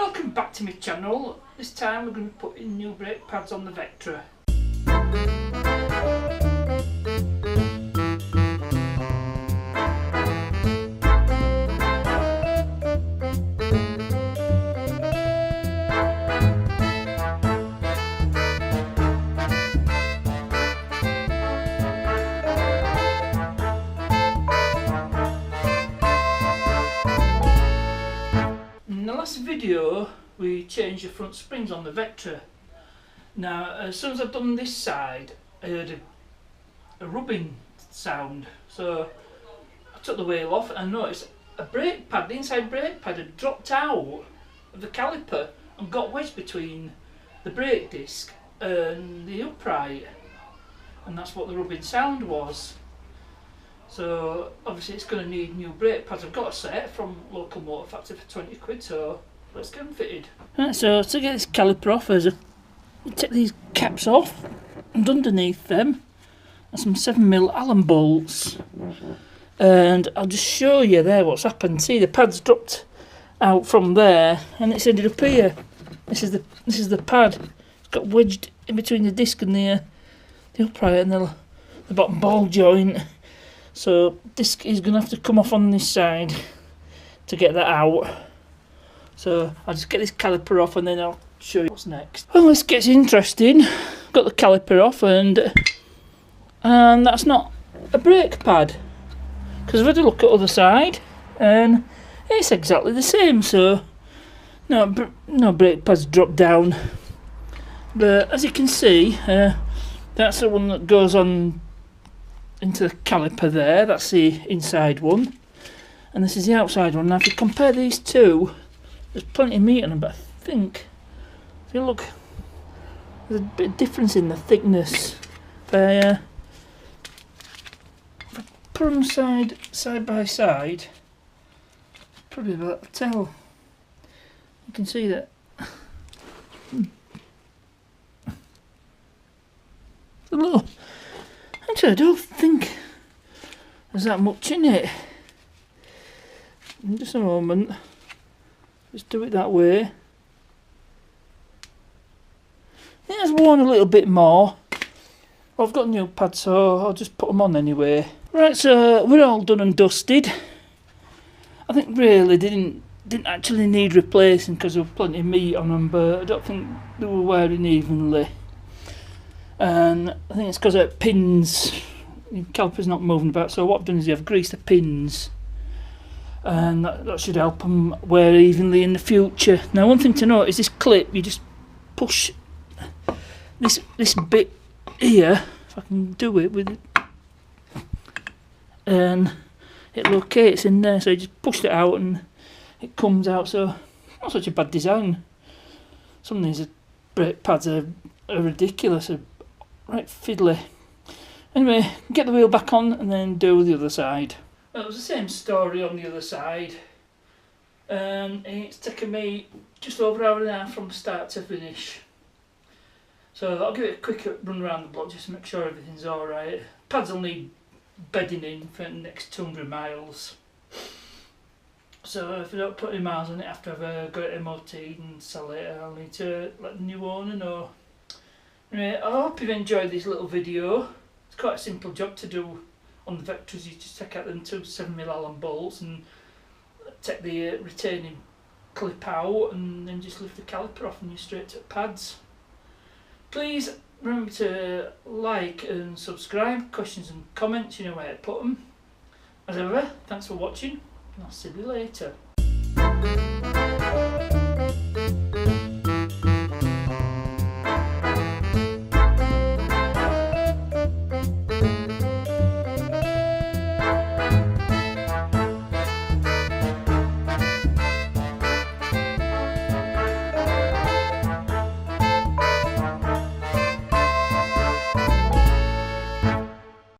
Welcome back to my channel. This time we're going to put in new brake pads on the Vectra. In the last video we changed the front springs on the Vectra. Now as soon as I've done this side I heard a rubbing sound, so I took the wheel off and I noticed a brake pad, the inside brake pad had dropped out of the caliper and got wedged between the brake disc and the upright, and that's what the rubbing sound was. So obviously it's going to need new brake pads. I've got a set from local motor factory for 20 quid, so let's get them fitted. Right, so to get this caliper off, you take these caps off, and underneath them are some 7mm Allen bolts. And I'll just show you there what's happened. See, the pad's dropped out from there and it's ended up here. This is the pad. It's got wedged in between the disc and the upright and the bottom ball joint. So disc is going to have to come off on this side to get that out. So I'll just get this caliper off and then I'll show you what's next. Well, this gets interesting. Got the caliper off and that's not a brake pad, because I've had a look at the other side and it's exactly the same. So no brake pads drop down. But as you can see, that's the one that goes on into the caliper there. That's the inside one, and this is the outside one. Now if you compare these two, there's plenty of meat on them, but I think if you look, there's a bit of difference in the thickness. If I put them side by side, probably about to tell. You can see that a little. Actually, I don't think there's that much in it. In just a moment, just do it that way. It has worn a little bit more. I've got new pads, so I'll just put them on anyway. Right, so we're all done and dusted. I think really they didn't actually need replacing because there was plenty of meat on them, but I don't think they were wearing evenly. And I think it's because of pins. The caliper's not moving about, so what I've done is I've greased the pins, and that should help them wear evenly in the future. Now one thing to note is this clip, you just push this bit here, if I can do it with it, and it locates in there, so you just push it out and it comes out. So not such a bad design. Some of these brake pads are ridiculous, right fiddly. Anyway, get the wheel back on and then do the other side. Well, it was the same story on the other side, and it's taken me just over an hour and a half from start to finish. So I'll give it a quick run around the block just to make sure everything's alright. Pads will need bedding in for the next 200 miles. So if I don't put any miles on it after I've got it MOT'd and sell it, I'll need to let the new owner know. Anyway, I hope you've enjoyed this little video. It's quite a simple job to do on the Vectras. You just take out them two 7mm Allen bolts and take the retaining clip out and then just lift the caliper off and you're straight to pads. Please remember to like and subscribe. Questions and comments, you know where to put them. As ever, thanks for watching and I'll see you later.